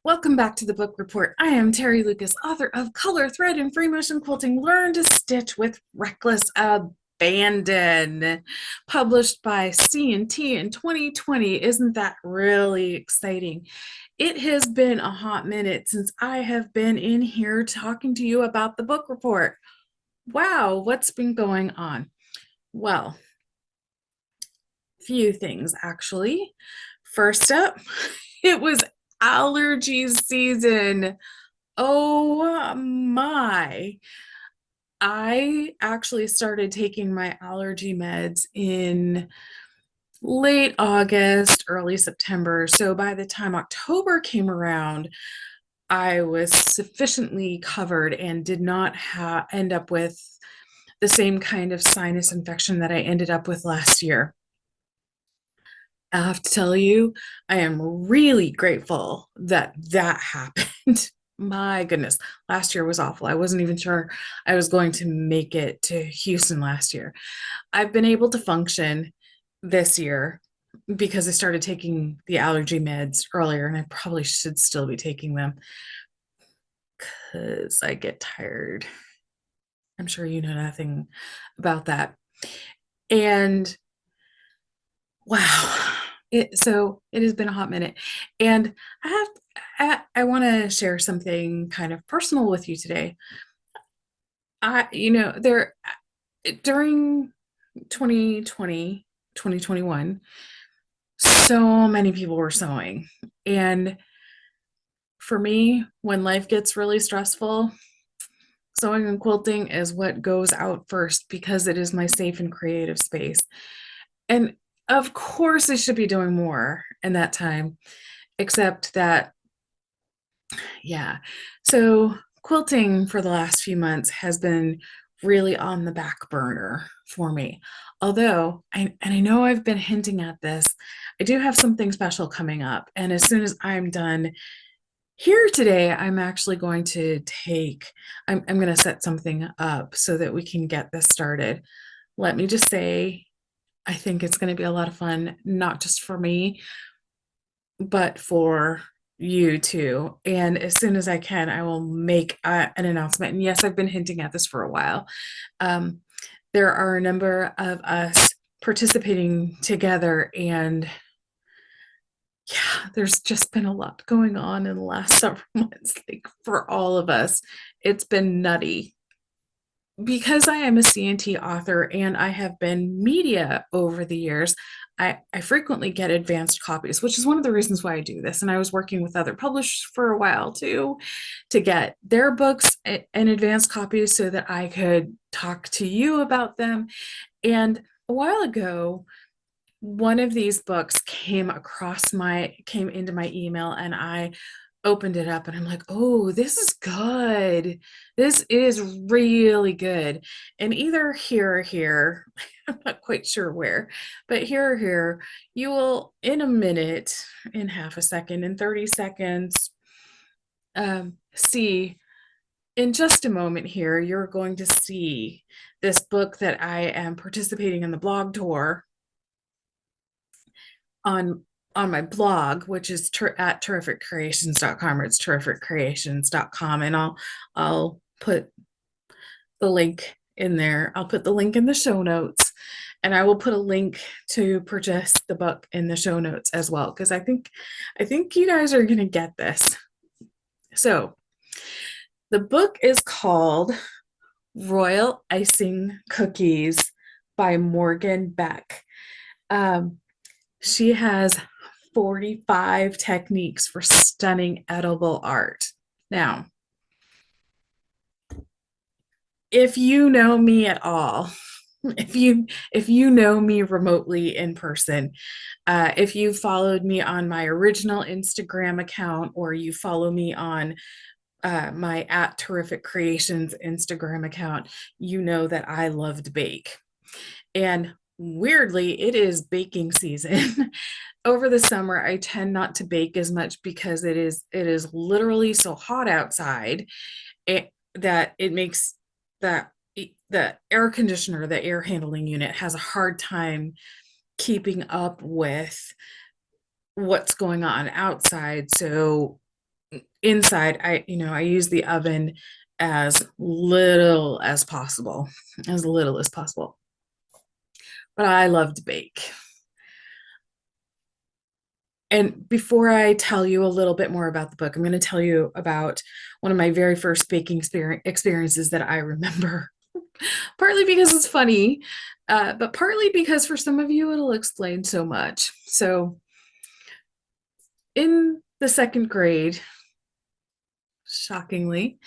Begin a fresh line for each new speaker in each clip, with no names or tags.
Welcome back to the book report. I am Terry Lucas, author of Color, Thread, and Free Motion Quilting Learn to Stitch with Reckless Abandon, published by C&T in 2020. Isn't that really exciting? It has been a hot minute since I have been in here talking to you about the book report. Wow, what's been going on? Well, few things actually. First up, it was allergies season. Oh my. I actually started taking my allergy meds in late August, early September. So by the time October came around, I was sufficiently covered and did not end up with the same kind of sinus infection that I ended up with last year. I have to tell you, I am really grateful that that happened. My goodness, last year was awful. I wasn't even sure I was going to make it to Houston last year. I've been able to function this year because I started taking the allergy meds earlier, and I probably should still be taking them because I get tired. I'm sure you know nothing about that. And wow. So it has been a hot minute. And I want to share something kind of personal with you today. There during 2020, 2021, so many people were sewing. And for me, when life gets really stressful, sewing and quilting is what goes out first because it is my safe and creative space. And of course, I should be doing more in that time, except that, yeah. So quilting for the last few months has been really on the back burner for me. Although, I know I've been hinting at this, I do have something special coming up. And as soon as I'm done here today, I'm actually going to I'm going to set something up so that we can get this started. Let me just say, I think it's going to be a lot of fun, not just for me, but for you too. And as soon as I can, I will make an announcement. And yes, I've been hinting at this for a while. Um, there are a number of us participating together, and yeah, there's just been a lot going on in the last several months, like for all of us. It's been nutty because I am a CNT author and I have been media over the years. I frequently get advanced copies, which is one of the reasons why I do this. And I was working with other publishers for a while too to get their books and advanced copies so that I could talk to you about them. And a while ago, one of these books came into my email, and I opened it up and I'm like, oh, this is good. This is really good. And either here or here, I'm not quite sure where, but here or here, you will in a minute, in half a second, in 30 seconds, see in just a moment here, you're going to see this book that I am participating in the blog tour on my blog, which is at terrificcreations.com, or it's terrificcreations.com, and I'll put the link in there. I'll put the link in the show notes, and I will put a link to purchase the book in the show notes as well, because I think you guys are going to get this. So the book is called Royal Icing Cookies by Morgan Beck. She has 45 techniques for stunning edible art. Now, if you know me at all, if you know me remotely in person, if you followed me on my original Instagram account, or you follow me on my at Terrific Creations Instagram account, you know that I love to bake. And weirdly, it is baking season. Over the summer, I tend not to bake as much because it is literally so hot outside that it makes that the air conditioner, the air handling unit, has a hard time keeping up with what's going on outside. So inside, I use the oven as little as possible, as little as possible. But I love to bake. And before I tell you a little bit more about the book, I'm going to tell you about one of my very first baking experiences that I remember. Partly because it's funny, but partly because for some of you it'll explain so much. So, in the second grade, shockingly,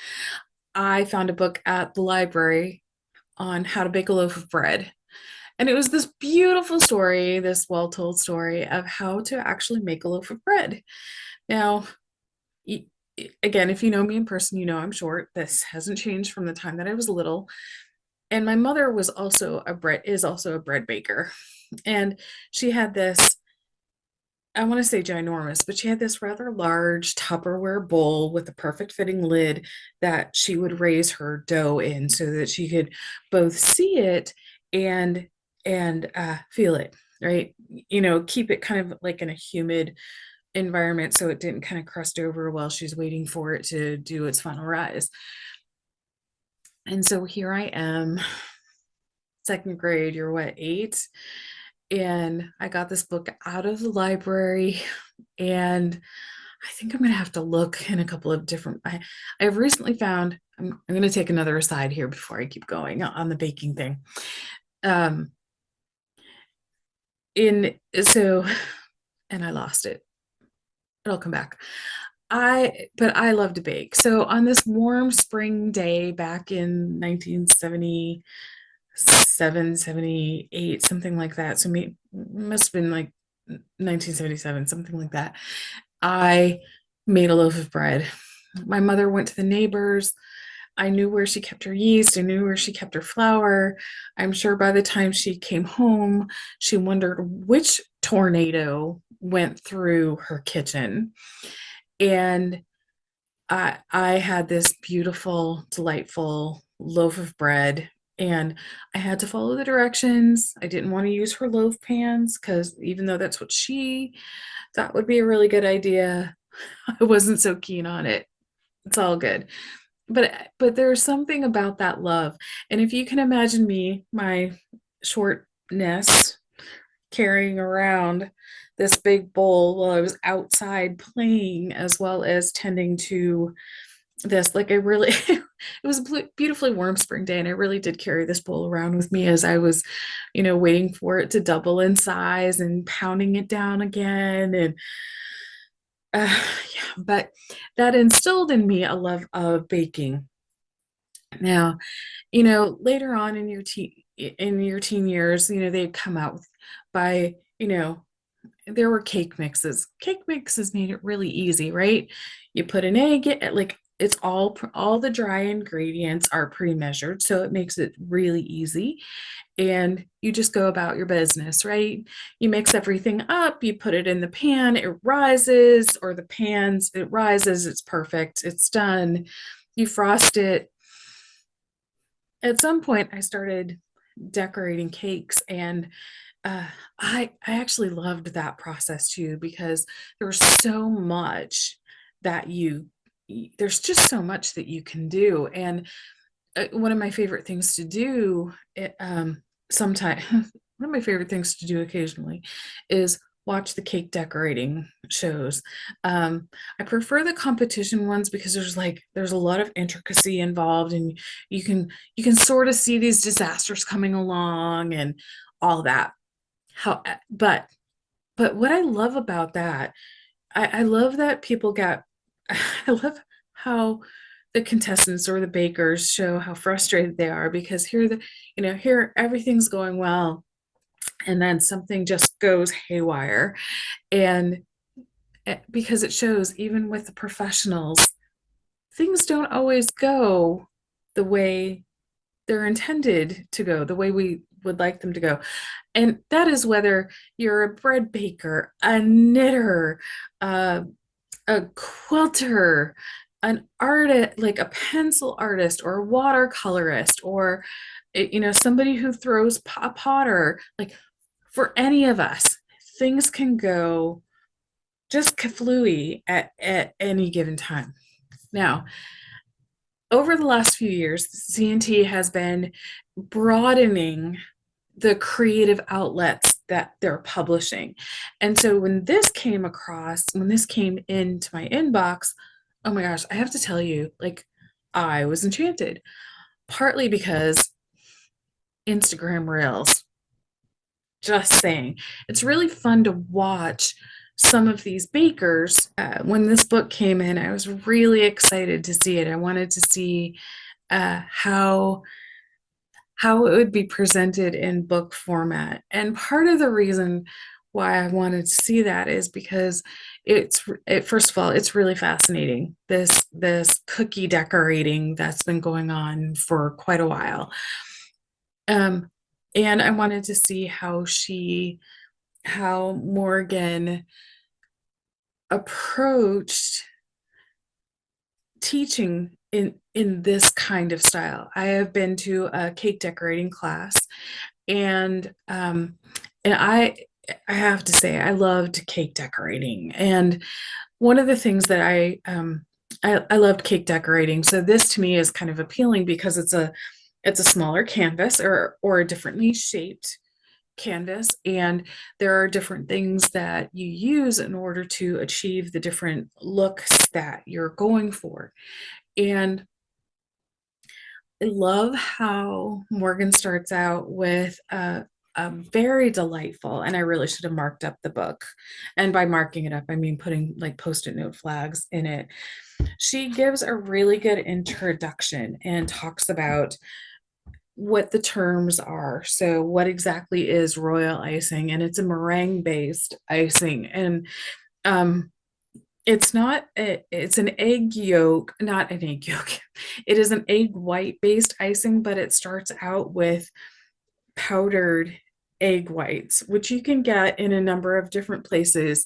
I found a book at the library on how to bake a loaf of bread. And it was this beautiful story, this well told story of how to actually make a loaf of bread. Now, again, if you know me in person, you know I'm short. This hasn't changed from the time that I was little. And my mother is also a bread baker. And she had this, I want to say ginormous, but she had this rather large Tupperware bowl with a perfect fitting lid that she would raise her dough in so that she could both see it and feel it, right? Keep it kind of like in a humid environment so it didn't kind of crust over while she's waiting for it to do its final rise. And so here I am, second grade, you're what, 8? And I got this book out of the library, and I think I'm going to have to look in a couple of different. I've recently found. I'm going to take another aside here before I keep going on the baking thing. Um, in so, and I lost it. It'll come back. But I love to bake. So on this warm spring day back in 1977, 78, something like that. So me must have been like 1977, something like that. I made a loaf of bread. My mother went to the neighbors. I knew where she kept her yeast. I knew where she kept her flour. I'm sure by the time she came home, she wondered which tornado went through her kitchen. And I had this beautiful, delightful loaf of bread, and I had to follow the directions. I didn't want to use her loaf pans because even though that's what she thought would be a really good idea, I wasn't so keen on it. It's all good. But there's something about that love. And if you can imagine me, my shortness, carrying around this big bowl while I was outside playing as well as tending to this, like I really it was a beautifully warm spring day, and I really did carry this bowl around with me as I was, waiting for it to double in size and pounding it down again. And yeah, but that instilled in me a love of baking. Now, later on in your teen years, they'd come out by, there were cake mixes. Cake mixes made it really easy, right? You put an egg, like it's all the dry ingredients are pre-measured, so it makes it really easy. And you just go about your business, right? You mix everything up, you put it in the pan, it rises, or the pans, it rises, it's perfect, it's done. You frost it. At some point, I started decorating cakes, and uh, I actually loved that process too because there's so much that there's just so much that you can do. And one of my favorite things to do sometimes one of my favorite things to do occasionally is watch the cake decorating shows. I prefer the competition ones because there's a lot of intricacy involved, and you can you can sort of see these disasters coming along and all that. How but what I love about that, I love that people get I love how the contestants or the bakers show how frustrated they are because here everything's going well, and then something just goes haywire. And because it shows even with the professionals, things don't always go the way they're intended to go, the way we would like them to go. And that is whether you're a bread baker, a knitter, uh, a quilter, an artist, like a pencil artist or a watercolorist, or somebody who throws a potter. Like for any of us, things can go just kaflooey at any given time. Now, over the last few years, CNT has been broadening the creative outlets that they're publishing. And so when this came into my inbox, oh my gosh, I have to tell you, like, I was enchanted, partly because Instagram Reels, just saying, it's really fun to watch some of these bakers. When this book came in, I was really excited to see it. I wanted to see how it would be presented in book format. And part of the reason why I wanted to see that is because first of all, it's really fascinating. This cookie decorating that's been going on for quite a while. Um, and I wanted to see how Morgan approached teaching in this kind of style. I have been to a cake decorating class, and I have to say I loved cake decorating. And one of the things that I loved cake decorating. So this to me is kind of appealing because it's a smaller canvas or a differently shaped canvas, and there are different things that you use in order to achieve the different looks that you're going for. And I love how Morgan starts out with a very delightful, and I really should have marked up the book. And by marking it up, I mean putting like post-it note flags in it. She gives a really good introduction and talks about what the terms are. So, what exactly is royal icing? And it's a meringue based icing. And um, it's an egg yolk, not an egg yolk. It is an egg white based icing, but it starts out with powdered egg whites, which you can get in a number of different places.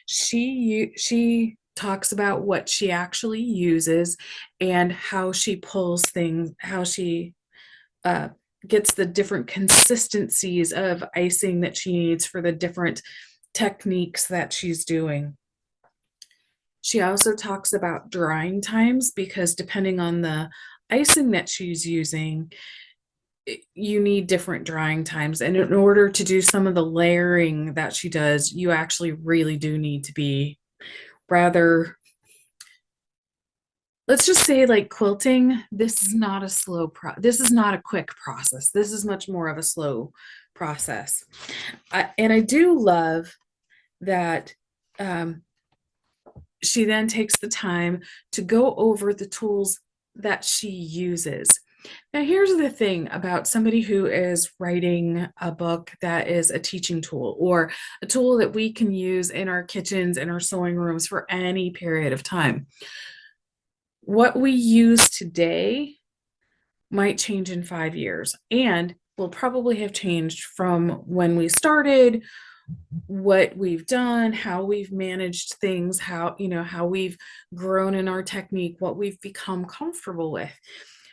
She talks about what she actually uses and how she pulls things, how she uh, gets the different consistencies of icing that she needs for the different techniques that she's doing. She also talks about drying times because depending on the icing that she's using, you need different drying times. And in order to do some of the layering that she does, you actually really do need to be rather, let's just say, like quilting. This is not a this is not a quick process. This is much more of a slow process. And I do love that um, she then takes the time to go over the tools that she uses. Now, here's the thing about somebody who is writing a book that is a teaching tool or a tool that we can use in our kitchens and our sewing rooms for any period of time. What we use today might change in 5 years and will probably have changed from when we started, what we've done, how we've managed things, how we've grown in our technique, what we've become comfortable with.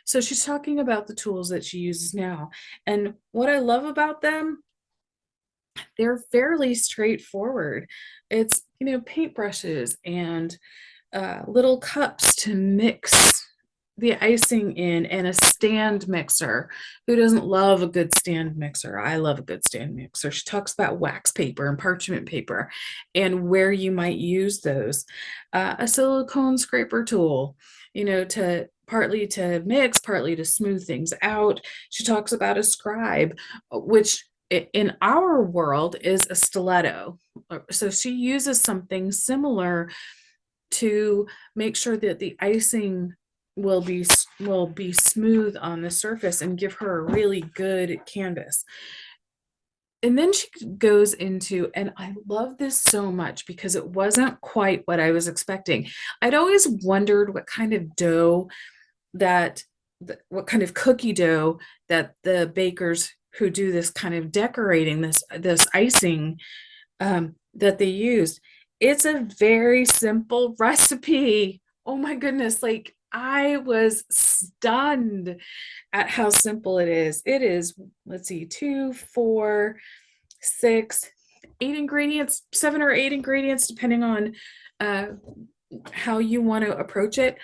So she's talking about the tools that she uses now. And what I love about them, they're fairly straightforward. It's, paintbrushes and little cups to mix the icing in, and a stand mixer. Who doesn't love a good stand mixer? I love a good stand mixer. She talks about wax paper and parchment paper and where you might use those. A silicone scraper tool, to partly to mix, partly to smooth things out. She talks about a scribe, which in our world is a stiletto. So she uses something similar to make sure that the icing will be smooth on the surface and give her a really good canvas. And then she goes into, and I love this so much because it wasn't quite what I was expecting. I'd always wondered what kind of what kind of cookie dough that the bakers who do this kind of decorating, this icing, that they used. It's a very simple recipe. Oh my goodness, like I was stunned at how simple it is. It is, let's see, 2, 4, 6, 8 ingredients, 7 or 8 ingredients, depending on uh, how you want to approach it.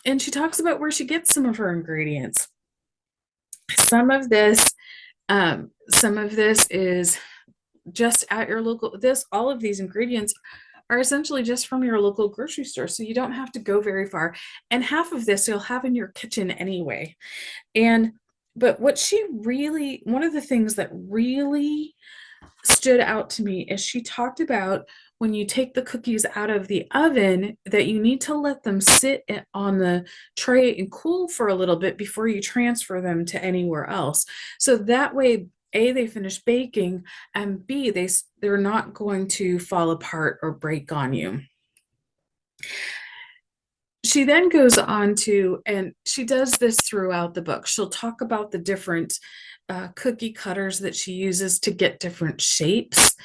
And she talks about where she gets some of her ingredients. Some of this, some of this is just at your local. All of these ingredients are essentially just from your local grocery store, so you don't have to go very far. And half of this you'll have in your kitchen anyway. And but one of the things that really stood out to me is she talked about when you take the cookies out of the oven that you need to let them sit on the tray and cool for a little bit before you transfer them to anywhere else. So that way, A, they finish baking, and B, they're not going to fall apart or break on you. She then goes on to, and she does this throughout the book. She'll talk about the different cookie cutters that she uses to get different shapes.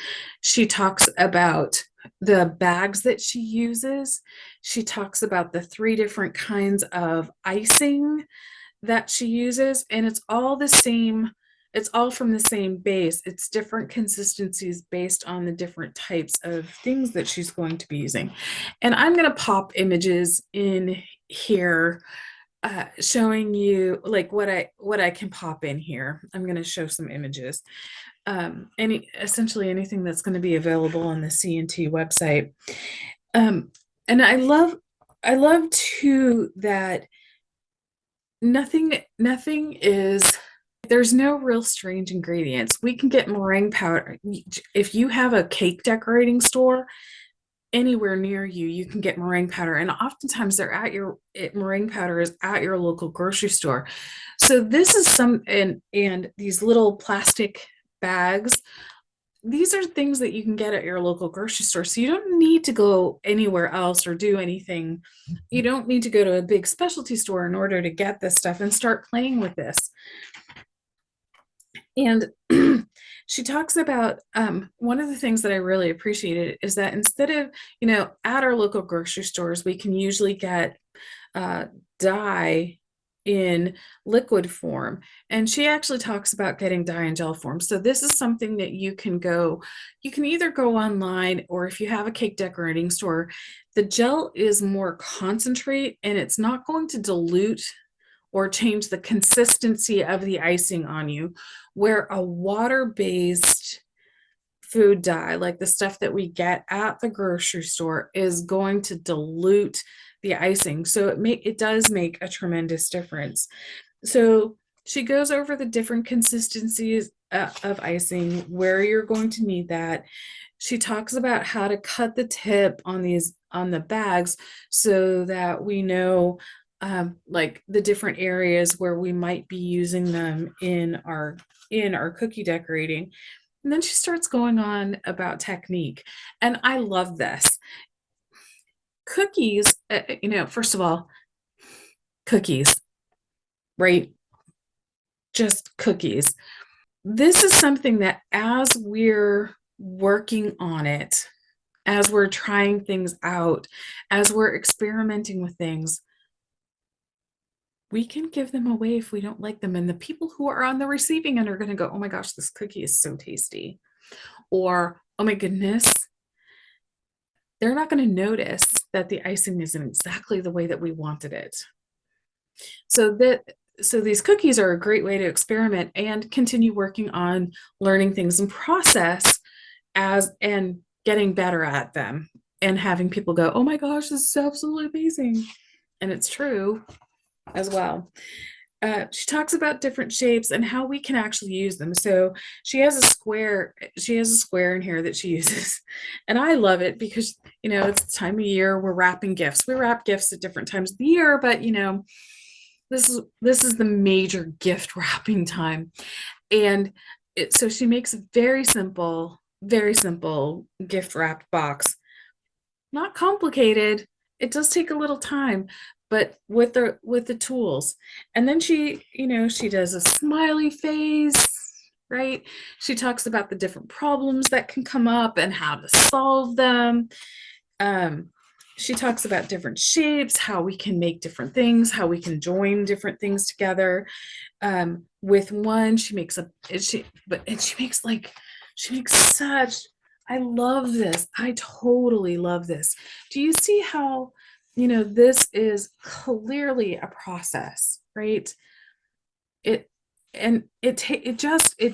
She talks about the bags that she uses. She talks about the 3 different kinds of icing that she uses, and it's all the same. It's all from the same base. It's different consistencies based on the different types of things that she's going to be using. And I'm going to pop images in here showing you like what I can pop in here. I'm going to show some images. Essentially anything that's going to be available on the C&T website. And I love too that nothing is, there's no real strange ingredients. We can get meringue powder. If you have a cake decorating store anywhere near you, you can get meringue powder, and oftentimes meringue powder is at your local grocery store. So this is and these little plastic bags, these are things that you can get at your local grocery store. So you don't need to go anywhere else or do anything. You don't need to go to a big specialty store in order to get this stuff and start playing with this. And she talks about one of the things that I really appreciated is that instead of, at our local grocery stores, we can usually get dye in liquid form. And she actually talks about getting dye in gel form. So this is something that you can either go online, or if you have a cake decorating store, the gel is more concentrate and it's not going to dilute or change the consistency of the icing on you, where a water-based food dye, like the stuff that we get at the grocery store, is going to dilute the icing. So it does make a tremendous difference. So she goes over the different consistencies of icing, where you're going to need that. She talks about how to cut the tip on the bags so that we know like the different areas where we might be using them in our cookie decorating. And then she starts going on about technique. And I love this. Cookies, first of all, cookies, right? Just cookies. This is something that as we're working on it, as we're trying things out, as we're experimenting with things, we can give them away if we don't like them. And the people who are on the receiving end are going to go, oh my gosh, this cookie is so tasty. Or, oh my goodness, they're not going to notice that the icing isn't exactly the way that we wanted it. So these cookies are a great way to experiment and continue working on learning things and process and getting better at them, and having people go, oh my gosh, this is absolutely amazing. And it's true as well. She talks about different shapes and how we can actually use them. So she has a square in here that she uses. And I love it because, it's the time of year we're wrapping gifts. We wrap gifts at different times of the year, but this is the major gift wrapping time. And so she makes a very simple gift wrapped box. Not complicated. It does take a little time, but with the tools. And then she does a smiley face, right? She talks about the different problems that can come up and how to solve them. She talks about different shapes, how we can make different things, how we can join different things together. With one, she makes such, I love this. I totally love this. Do you see how, this is clearly a process, right? It and it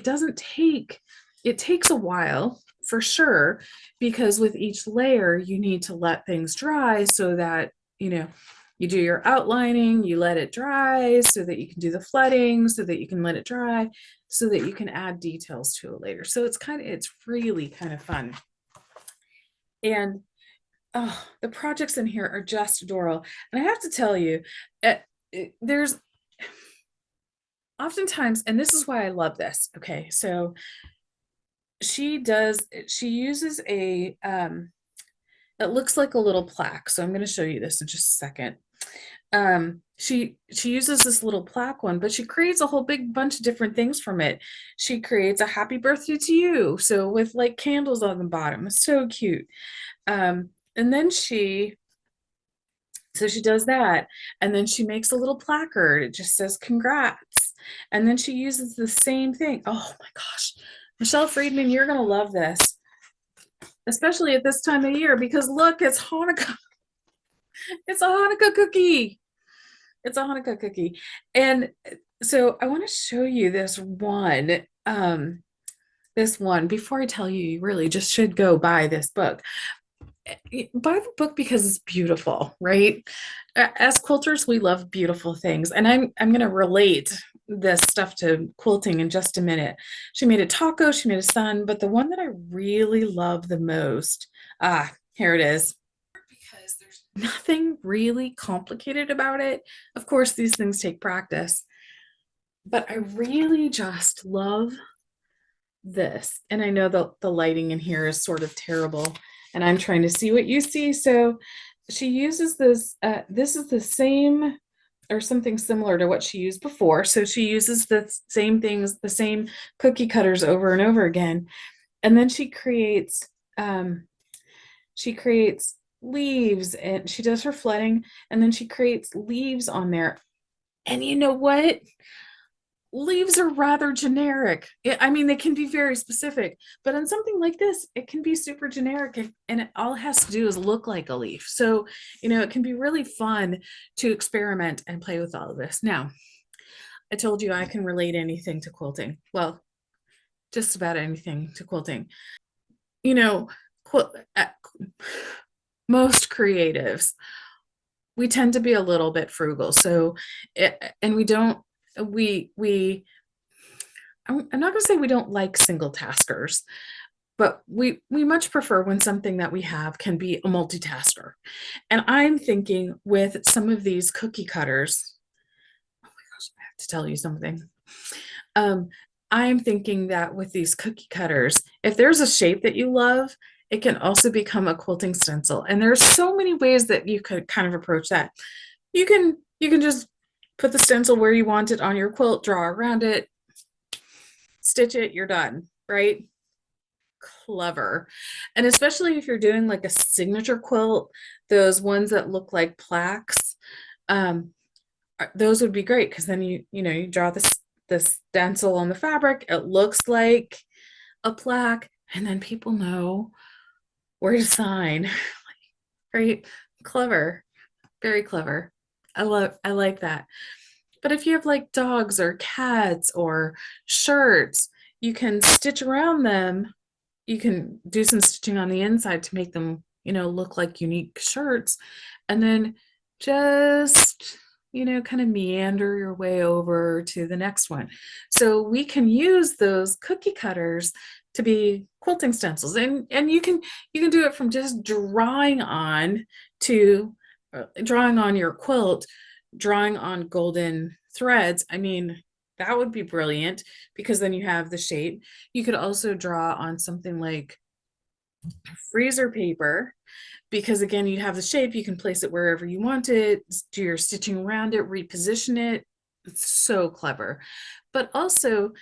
doesn't take, it takes a while for sure, because with each layer you need to let things dry so that, you do your outlining, you let it dry so that you can do the flooding, so that you can let it dry, so that you can add details to it later. So it's really kind of fun. And oh, the projects in here are just adorable. And I have to tell you, there's oftentimes, and this is why I love this. Okay, so she uses it looks like a little plaque. So I'm going to show you this in just a second. She uses this little plaque one, but she creates a whole big bunch of different things from it. She creates a happy birthday to you, so with like candles on the bottom. It's so cute. And then she does that, and then she makes a little placard. It just says congrats. And then she uses the same thing. Oh my gosh, Michelle Friedman, you're gonna love this, especially at this time of year, because look, it's Hanukkah. It's a Hanukkah cookie. It's a Hanukkah cookie. And so I want to show you this one. Before I tell you, you really just should go buy this book. Buy the book because it's beautiful, right? As quilters, we love beautiful things. And I'm going to relate this stuff to quilting in just a minute. She made a taco, she made a sun, but the one that I really love the most, here it is. Because there's nothing really complicated about it. Of course, these things take practice, but I really just love this. And I know the lighting in here is sort of terrible, and I'm trying to see what you see. So she uses this is the same or something similar to what she used before. So she uses the same things, the same cookie cutters over and over again. And then she creates leaves, and she does her flooding, and then she creates leaves on there. And you know what? Leaves are rather generic. I mean, they can be very specific, but on something like this, it can be super generic, and it all it has to do is look like a leaf. So, it can be really fun to experiment and play with all of this. Now, I told you I can relate anything to quilting. Well, just about anything to quilting. You know, quil- uh, most creatives, we tend to be a little bit frugal. So, and we don't, we I'm not going to say we don't like single taskers, but we much prefer when something that we have can be a multitasker. And I'm thinking with some of these cookie cutters, oh my gosh, I have to tell you something. Um, I'm thinking that with these cookie cutters, if there's a shape that you love, it can also become a quilting stencil. And there's so many ways that you could kind of approach that. You can just put the stencil where you want it on your quilt, draw around it, stitch it, you're done, right? Clever. And especially if you're doing like a signature quilt, those ones that look like plaques, um, those would be great, because then you draw this stencil on the fabric, it looks like a plaque, and then people know where to sign. Right? Clever. Very clever. I like that. But if you have like dogs or cats or shirts, you can stitch around them. You can do some stitching on the inside to make them, look like unique shirts. And then just, kind of meander your way over to the next one. So we can use those cookie cutters to be quilting stencils. And you can do it from just drawing on your quilt, drawing on golden threads. I mean, that would be brilliant, because then you have the shape. You could also draw on something like freezer paper, because again, you have the shape, you can place it wherever you want it, do your stitching around it, reposition it. It's so clever. But also,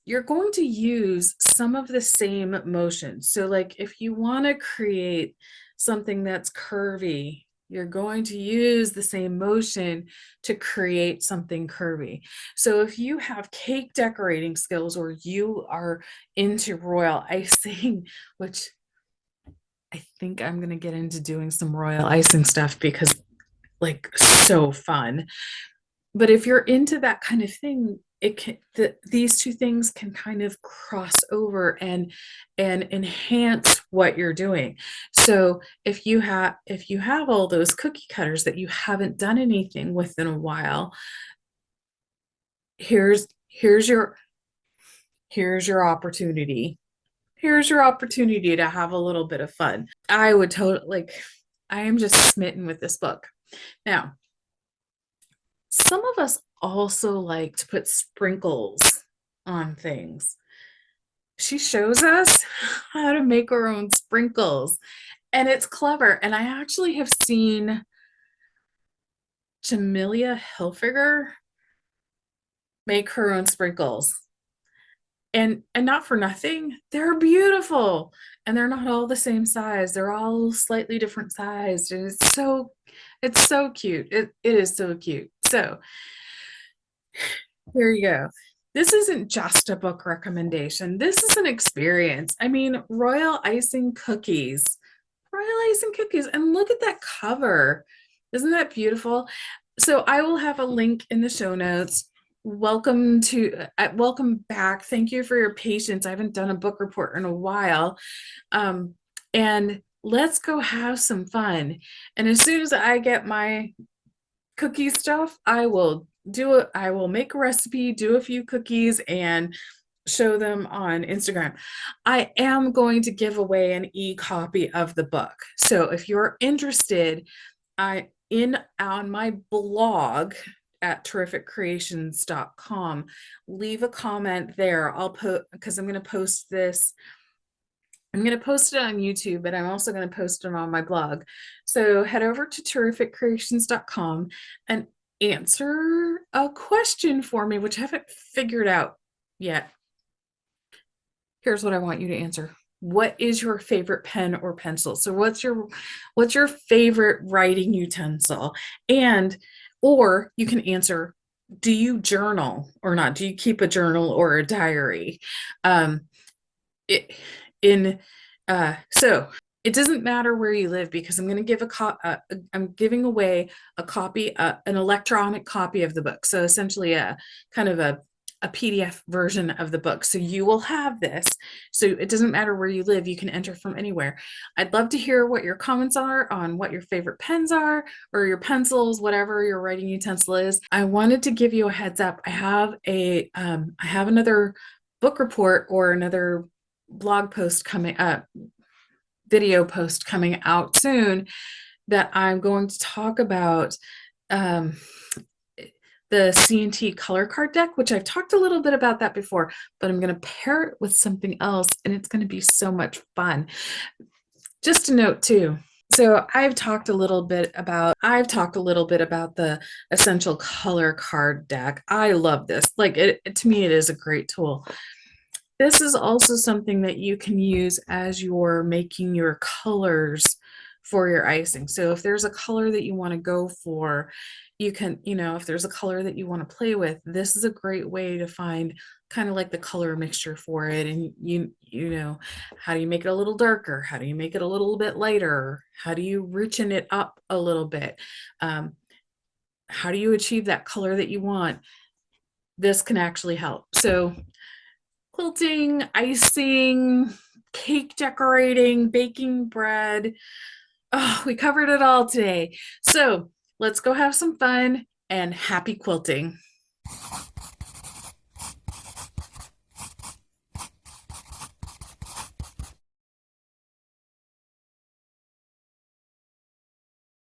you're going to use some of the same motions. So like if you want to create something that's curvy, you're going to use the same motion to create something curvy. So if you have cake decorating skills, or you are into royal icing, which I think I'm gonna get into doing some royal icing stuff because like so fun. But if you're into that kind of thing, these two things can kind of cross over and enhance what you're doing. So if you have all those cookie cutters that you haven't done anything with in a while, here's your here's your opportunity. Here's your opportunity to have a little bit of fun. I would totally like, I am just smitten with this book. Now, some of us also like to put sprinkles on things. She shows us how to make our own sprinkles, and it's clever. And I actually have seen Jamelia Hilfiger make her own sprinkles. And not for nothing, they're beautiful. And they're not all the same size. They're all slightly different sized. And it's so cute. It is so cute. So here you go. This isn't just a book recommendation. This is an experience. I mean, Royal Icing Cookies. Royal Icing Cookies. And look at that cover. Isn't that beautiful? So I will have a link in the show notes. Welcome back. Thank you for your patience. I haven't done a book report in a while. And let's go have some fun. And as soon as I get my cookie stuff, I will make a recipe, do a few cookies, and show them on Instagram. I am going to give away an e-copy of the book. So if you're interested, I in on my blog at terrificcreations.com, leave a comment there. I'll put because I'm going to post it on YouTube, but I'm also going to post it on my blog. So head over to terrificcreations.com and answer a question for me, which I haven't figured out yet. Here's what I want you to answer. What is your favorite pen or pencil? So what's your favorite writing utensil? And or you can answer, do you journal or not? Do you keep a journal or a diary? It in so it doesn't matter where you live because I'm going to I'm giving away a copy, an electronic copy of the book. So essentially a kind of a PDF version of the book. So you will have this. So it doesn't matter where you live, you can enter from anywhere. I'd love to hear what your comments are on what your favorite pens are or your pencils, whatever your writing utensil is. I wanted to give you a heads up. I have another book report or another blog post coming up, video post coming out soon that I'm going to talk about the C&T color card deck, which I've talked a little bit about that before, but I'm going to pair it with something else and it's going to be so much fun. Just a note too. So I've talked a little bit about the essential color card deck. I love this. Like to me, it is a great tool. This is also something that you can use as you're making your colors for your icing. So if there's a color that you want to go for, you can, if there's a color that you want to play with, this is a great way to find kind of like the color mixture for it. And how do you make it a little darker? How do you make it a little bit lighter? How do you richen it up a little bit? How do you achieve that color that you want? This can actually help. So quilting, icing, cake decorating, baking bread. Oh, we covered it all today. So let's go have some fun and happy quilting.